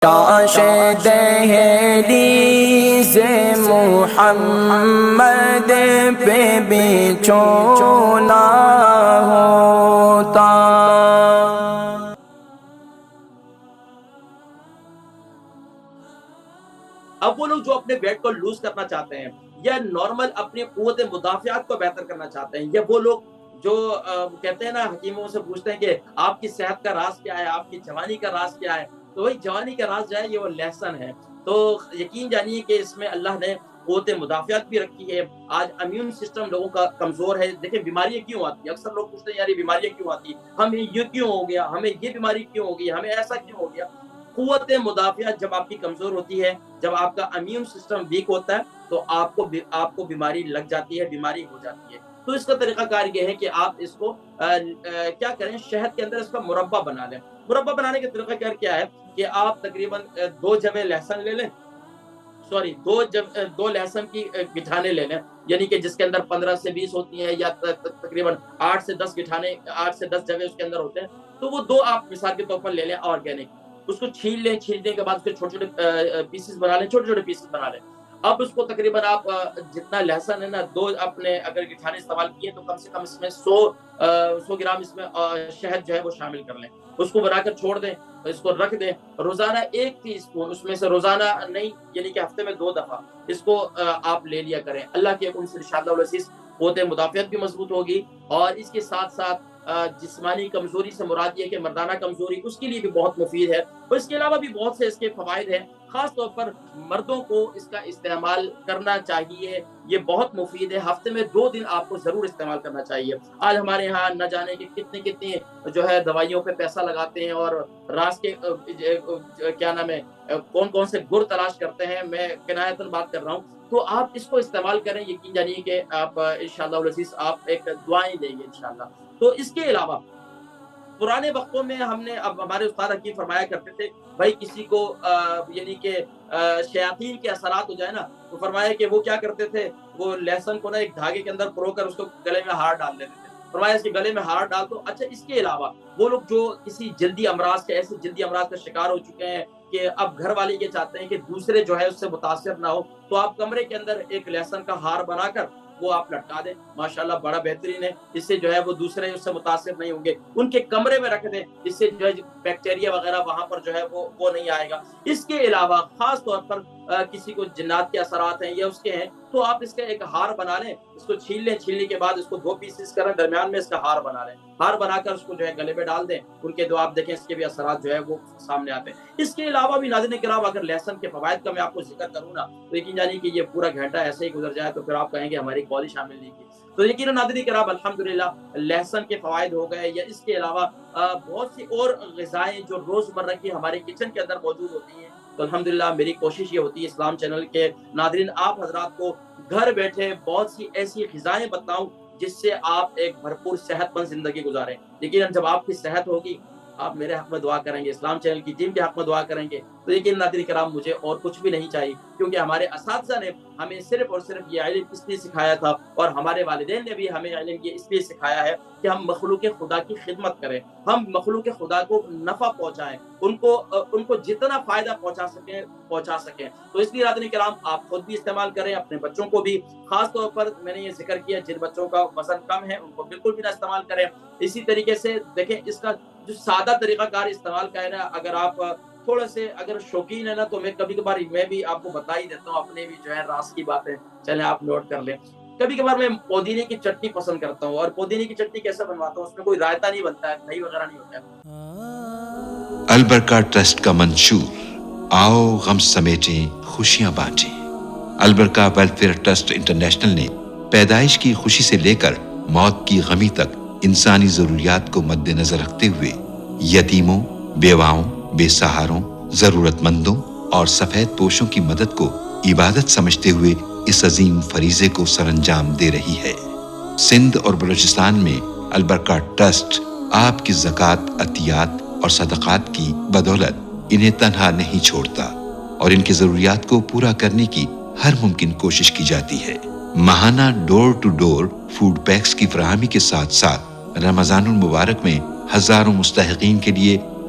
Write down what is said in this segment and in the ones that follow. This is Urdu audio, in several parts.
کاش دہلیز محمد پہ بچھونا ہوتا۔ اب وہ لوگ جو اپنے ویٹ کو لوز کرنا چاہتے ہیں یا نارمل اپنی قوت مدافعت کو بہتر کرنا چاہتے ہیں، یا وہ لوگ جو کہتے ہیں نا، حکیموں سے پوچھتے ہیں کہ آپ کی صحت کا راز کیا ہے، آپ کی جوانی کا راز کیا ہے، تو وہی جوانی کا راز جو ہے یہ وہ لہسن ہے۔ تو یقین جانیے کہ اس میں اللہ نے قوت مدافعت بھی رکھی ہے۔ آج امیون سسٹم لوگوں کا کمزور ہے۔ دیکھیں بیماریاں کیوں آتی ہیں، اکثر لوگ پوچھتے ہیں یار یہ بیماریاں کیوں آتی ہیں، ہمیں یہ کیوں ہو گیا، ہمیں یہ بیماری کیوں ہو گئی، ہمیں ایسا کیوں ہو گیا۔ قوت مدافعت جب آپ کی کمزور ہوتی ہے، جب آپ کا امیون سسٹم ویک ہوتا ہے، تو آپ کو بیماری لگ جاتی ہے، بیماری ہو جاتی ہے۔ تو اس کا طریقہ کار یہ ہے کہ آپ اس کو کیا کریں، شہد کے اندر اس کا مربع بنا لیں۔ مربع بنانے کا طریقہ کار کیا ہے کہ آپ تقریباً 2 جویں لہسن لے لیں، سوری 2 لہسن کی گٹھانے لے لیں، یعنی کہ جس کے اندر 15 سے 20 ہوتی ہیں، یا تقریباً 8 سے 10 گٹھانے، 8 سے 10 جویں اس کے اندر ہوتے ہیں، تو وہ 2 آپ مثال کے طور پر لے لیں آرگینک۔ اس کو چھیل لیں، چھیلنے کے بعد اس کے چھوٹے چھوٹے پیسز بنا لیں، چھوٹے چھوٹے پیسز بنا لیں۔ اب اس کو تقریباً آپ جتنا لہسن ہے نا، 2 اپنے اگر گٹھانے استعمال کیے تو کم سے کم اس میں 100 گرام اس میں شہد جو ہے وہ شامل کر لیں۔ اس کو بنا کر چھوڑ دیں، اس کو رکھ دیں۔ روزانہ 1 ٹی اسپون، اس میں سے روزانہ نہیں، یعنی کہ ہفتے میں 2 دفعہ اس کو آپ لے لیا کریں۔ اللہ کے حکم سے انشاءاللہ العزیز قوت مدافعت بھی مضبوط ہوگی، اور اس کے ساتھ ساتھ جسمانی کمزوری سے مراد یہ ہے کہ مردانہ کمزوری، اس کے لیے بھی بہت مفید ہے۔ اور اس کے علاوہ بھی بہت سے اس کے فوائد ہیں، خاص طور پر مردوں کو اس کا استعمال کرنا چاہیے، یہ بہت مفید ہے۔ ہفتے میں 2 دن آپ کو ضرور استعمال کرنا چاہیے۔ آج ہمارے ہاں نہ جانے کہ کتنی جو ہے دوائیوں پہ پیسہ لگاتے ہیں، اور راز کے کیا نام ہے، کون سے گر تلاش کرتے ہیں، میں کنایتاً بات کر رہا ہوں۔ تو آپ اس کو استعمال کریں، یقین جانیے کہ آپ انشاءاللہ العزیز آپ ایک دعائیں دیں گے انشاءاللہ۔ تو اس کے علاوہ پرانے وقتوں میں ہم نے، اب ہمارے استاد حکیم فرمایا کرتے تھے، بھائی کسی کو یعنی کہ شیاطین کے اثرات ہو جائے نا، تو فرمایا کہ وہ کیا کرتے تھے، وہ لہسن کو نا ایک دھاگے کے اندر پرو کر اس کو گلے میں ہار ڈال دیتے تھے۔ فرمایا اس کے گلے میں ہار ڈال دو۔ اچھا، اس کے علاوہ وہ لوگ جو کسی جلدی امراض کے، ایسے جلدی امراض کا شکار ہو چکے ہیں کہ اب گھر والے یہ چاہتے ہیں کہ دوسرے جو ہے اس سے متاثر نہ ہو، تو آپ کمرے کے اندر ایک لہسن کا ہار بنا کر وہ آپ لٹکا دیں، ماشاءاللہ بڑا بہترین ہے۔ اس سے جو ہے وہ دوسرے اس سے متاثر نہیں ہوں گے، ان کے کمرے میں رکھ دیں، اس سے جو ہے بیکٹیریا وغیرہ وہاں پر جو ہے وہ نہیں آئے گا۔ اس کے علاوہ خاص طور پر کسی کو جنات کے اثرات ہیں یا اس کے ہیں، تو آپ اس کا ایک ہار بنا لیں، اس کو چھیل لیں، چھیلنے کے بعد اس کو 2 پیسز کریں، درمیان میں اس کا ہار بنا لیں، ہار بنا کر اس کو جو ہے گلے پہ ڈال دیں، ان کے آپ دیکھیں اس کے بھی اثرات جو ہے وہ سامنے آتے ہیں۔ اس کے علاوہ بھی ناظرین کرام، اگر لہسن کے فوائد کا میں آپ کو ذکر کروں نا، تو یقین جانیے کہ یہ پورا گھنٹہ ایسے ہی گزر جائے، تو پھر آپ کہیں گے ہماری کال ہی شامل نہیں کی۔ تو یقیناً ناظرین کرام، الحمدللہ لہسن کے فوائد ہو گئے، یا اس کے علاوہ بہت سی اور غذائیں جو روزمرہ کی ہمارے کچن کے اندر موجود ہوتی ہیں، تو الحمدللہ میری کوشش یہ ہوتی ہے اسلام چینل کے ناظرین آپ حضرات کو گھر بیٹھے بہت سی ایسی غذائیں بتاؤں جس سے آپ ایک بھرپور صحت مند زندگی گزاریں۔ لیکن جب آپ کی صحت ہوگی، آپ میرے حق میں دعا کریں گے، اسلام چینل کی ٹیم کے حق میں دعا کریں گے، تو یقین ناظرین کرام مجھے اور کچھ بھی نہیں چاہیے، کیونکہ ہمارے اساتذہ نے ہمیں صرف اور صرف یہ علم اس لیے سکھایا تھا، اور ہمارے والدین نے بھی ہمیں علم یہ اس لیے سکھایا ہے کہ ہم مخلوق خدا کی خدمت کریں، ہم مخلوق خدا کو نفع پہنچائیں، ان کو جتنا فائدہ پہنچا سکیں۔ تو اس لیے ناظرین کرام، آپ خود بھی استعمال کریں، اپنے بچوں کو بھی، خاص طور پر میں نے یہ ذکر کیا جن بچوں کا وزن کم ہے ان کو بالکل بھی نہ استعمال کریں۔ اسی طریقے سے دیکھیں، اس کا جو سادہ طریقہ کار استعمال کا ہے نا، اگر آپ تھوڑے سے اگر شوقین ہے نا، تو میں کبھی کبھار میں بھی آپ کو بتا ہی دیتا ہوں اپنے بھی جو ہے راز کی باتیں، چلیں آپ نوٹ کر لیں۔ کبھی کبھار میں پودینے کی چٹنی پسند کرتا ہوں، اور پودینے کی چٹنی کیسے بنواتا ہوں، اس میں کوئی رائتا نہیں بنتا ہے، دہی وغیرہ نہیں ہوتا ہے۔ البرکہ ٹرسٹ کا منشور، آؤ غم سمیٹیں خوشیاں بانٹیں۔ البرکہ ویلفیئر ٹرسٹ انٹرنیشنل نے پیدائش کی خوشی سے لے کر موت کی غمی تک انسانی ضروریات کو مد نظر رکھتے ہوئے یتیموں، بیواؤں، بے سہاروں، ضرورت مندوں اور سفید پوشوں کی مدد کو عبادت سمجھتے ہوئے اس عظیم فریضے کو سر انجام دے رہی ہے۔ سندھ اور بلوچستان میں البرکہ ٹرسٹ آپ کی زکوٰۃ، عطیات اور صدقات کی بدولت انہیں تنہا نہیں چھوڑتا، اور ان کی ضروریات کو پورا کرنے کی ہر ممکن کوشش کی جاتی ہے۔ ماہانہ ڈور ٹو ڈور فوڈ پیکس کی فراہمی کے ساتھ ساتھ رمضان المبارک میں ہزاروں مستحقین کے لیے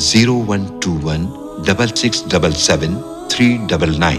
01216677